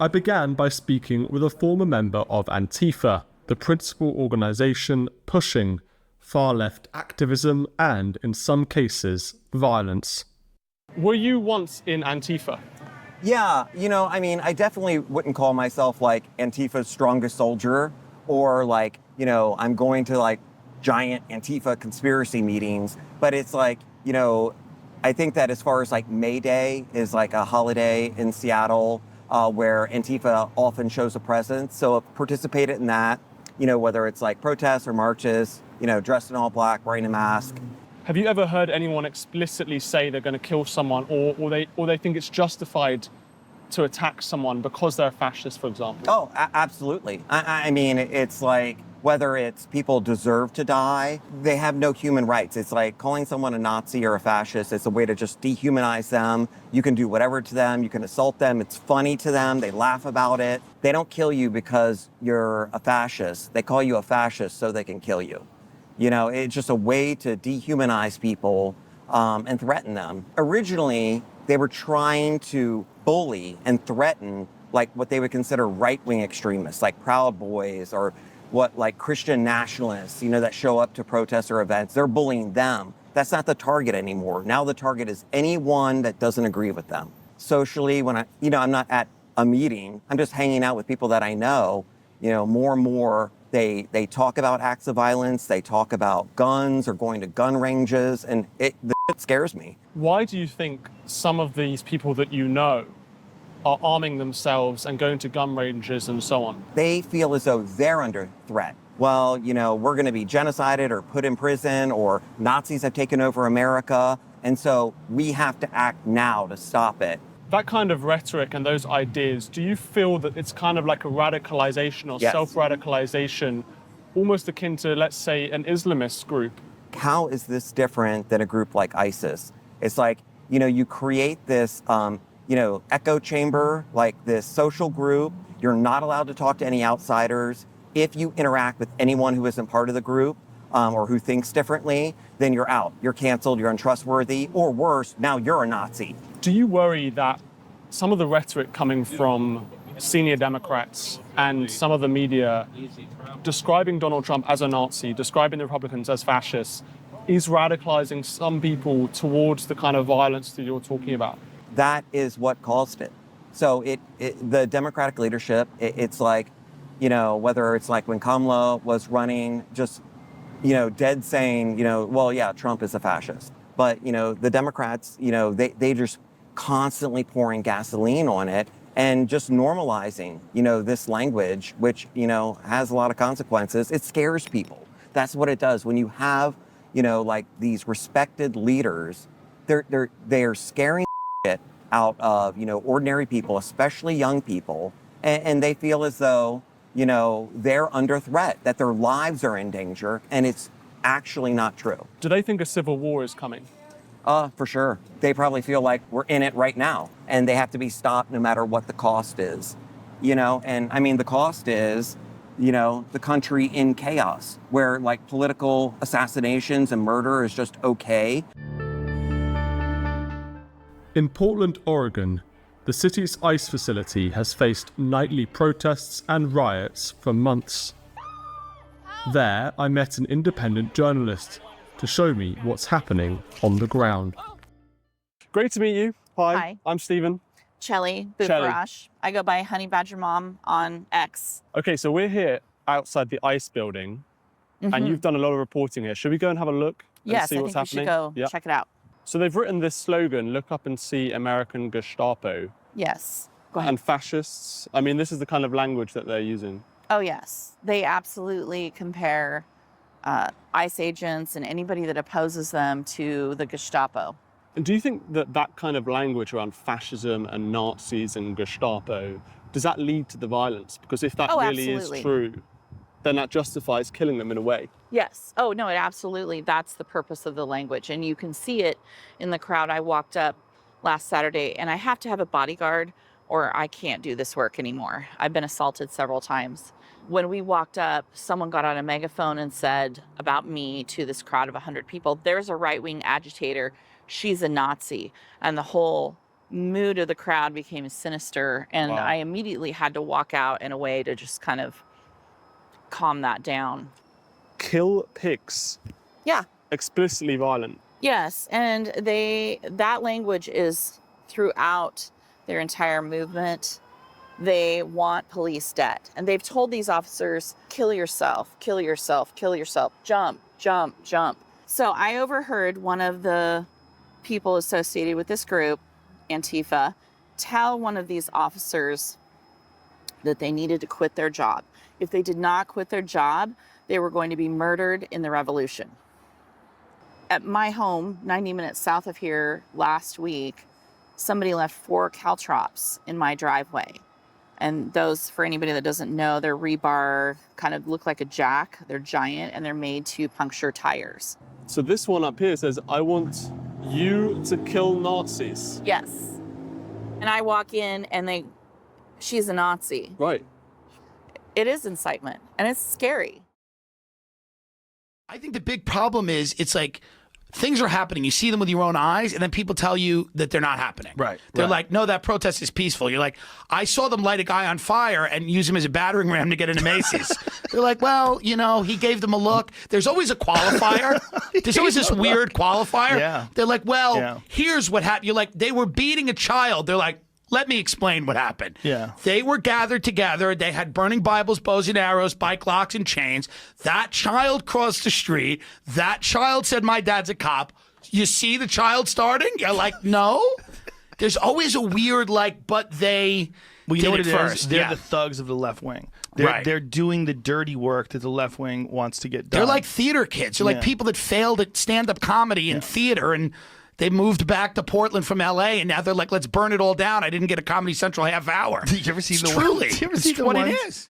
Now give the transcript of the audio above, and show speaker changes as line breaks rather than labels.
I began by speaking with a former member of Antifa, the principal organisation pushing far-left activism and, in some cases, violence. Were you once in Antifa?
Yeah, I definitely wouldn't call myself like Antifa's strongest soldier or like, I'm going to like giant Antifa conspiracy meetings. But it's like, I think that as far as like May Day is like a holiday in Seattle where Antifa often shows a presence. So I've participated in that, whether it's like protests or marches, dressed in all black, wearing a mask.
Have you ever heard anyone explicitly say they're going to kill someone or they think it's justified to attack someone because they're a fascist, for example?
Oh, absolutely. I mean, it's like whether it's people deserve to die, they have no human rights. It's like calling someone a Nazi or a fascist. It's a way to just dehumanize them. You can do whatever to them. You can assault them. It's funny to them. They laugh about it. They don't kill you because you're a fascist. They call you a fascist so they can kill you. It's just a way to dehumanize people and threaten them. Originally, they were trying to bully and threaten like what they would consider right-wing extremists, like Proud Boys or like Christian nationalists, that show up to protests or events. They're bullying them. That's not the target anymore. Now the target is anyone that doesn't agree with them. Socially, when I'm not at a meeting, I'm just hanging out with people that I know, more and more they talk about acts of violence, they talk about guns or going to gun ranges, and the shit scares me.
Why do you think some of these people that you know are arming themselves and going to gun ranges and so on?
They feel as though they're under threat. Well, we're going to be genocided or put in prison, or Nazis have taken over America, and so we have to act now to stop it.
That kind of rhetoric and those ideas, do you feel that it's kind of like a radicalization or
Yes.
self-radicalization, almost akin to, let's say, an Islamist group?
How is this different than a group like ISIS? It's like, you create this, echo chamber, like this social group. You're not allowed to talk to any outsiders. If you interact with anyone who isn't part of the group or who thinks differently, then you're out. You're canceled, you're untrustworthy, or worse, now you're a Nazi.
Do you worry that some of the rhetoric coming from senior Democrats and some of the media describing Donald Trump as a Nazi, describing the Republicans as fascists, is radicalizing some people towards the kind of violence that you're talking about?
That is what caused it. So the Democratic leadership, it's like, whether it's like when Kamala was running, just, dead saying, well, yeah, Trump is a fascist. But, the Democrats, they just constantly pouring gasoline on it and just normalizing, this language, which, has a lot of consequences. It scares people. That's what it does. When you have, like these respected leaders, they're scaring it out of, ordinary people, especially young people. And they feel as though, they're under threat, that their lives are in danger. And it's actually not true.
Do they think a civil war is coming?
For sure. They probably feel like we're in it right now and they have to be stopped no matter what the cost is, and I mean, the cost is, the country in chaos where like political assassinations and murder is just okay. In Portland, Oregon, the city's ICE facility has faced nightly protests and riots for months. There, I met an independent journalist to show me what's happening on the ground. Great to meet you.
Hi.
I'm Stephen.
Chelly Bufarash. I go by Honey Badger Mom on X.
Okay, so we're here outside the ICE building, and you've done a lot of reporting here. Should we go and have a look and
Yes,
see
I
what's
think we should
happening?
go check it out.
So they've written this slogan, "Look up and see American Gestapo."
Yes. Go ahead.
And fascists. I mean, this is the kind of language that they're using.
Oh, yes. They absolutely compare ICE agents and anybody that opposes them to the Gestapo.
And do you think that that kind of language around fascism and Nazis and Gestapo, does that lead to the violence? Because if that really
absolutely.
is true, then that justifies killing them in a way.
Yes. Oh, no, it absolutely. That's the purpose of the language. And you can see it in the crowd. I walked up last Saturday, and I have to have a bodyguard or I can't do this work anymore. I've been assaulted several times. When we walked up, someone got on a megaphone and said about me to this crowd of 100 people, "There's a right-wing agitator. She's a Nazi." And the whole mood of the crowd became sinister, and
Wow.
I immediately had to walk out in a way to just kind of calm that down.
Kill pigs.
Yeah.
Explicitly violent.
Yes, and that language is throughout their entire movement. They want police dead. And they've told these officers, kill yourself, kill yourself, kill yourself, jump, jump, jump. So I overheard one of the people associated with this group, Antifa, tell one of these officers that they needed to quit their job. If they did not quit their job, they were going to be murdered in the revolution. At my home, 90 minutes south of here, last week, somebody left 4 caltrops in my driveway. And those, for anybody that doesn't know, they're rebar, kind of look like a jack. They're giant, and they're made to puncture tires.
So this one up here says, I want you to kill Nazis.
Yes. And I walk in, and she's a Nazi.
Right.
It is incitement, and it's scary.
I think the big problem is it's like things are happening. You see them with your own eyes, and then people tell you that they're not happening.
Right.
They're like, no, that protest is peaceful. You're like, I saw them light a guy on fire and use him as a battering ram to get into Macy's. They're like, well, you know, he gave them a look. There's always a qualifier. There's always this weird qualifier.
Yeah.
They're like, well, here's what happened. You're like, they were beating a child. They're like, let me explain what happened.
Yeah.
They were gathered together. They had burning Bibles, bows and arrows, bike locks, and chains. That child crossed the street. That child said, my dad's a cop. You see the child starting? You're like, no. There's always a weird, like, but they
you
did
know what
it
it
first.
is? They're
Yeah.
the thugs of the left wing.
Right.
They're doing the dirty work that the left wing wants to get done.
They're like theater kids. They're like
Yeah.
people that failed at stand-up comedy and theater, and they moved back to Portland from L.A., and now they're like, let's burn it all down. I didn't get a Comedy Central half hour.
Did you ever see
It's
the
truly,
ones? Did you ever see
it's
the
what
ones?
it is.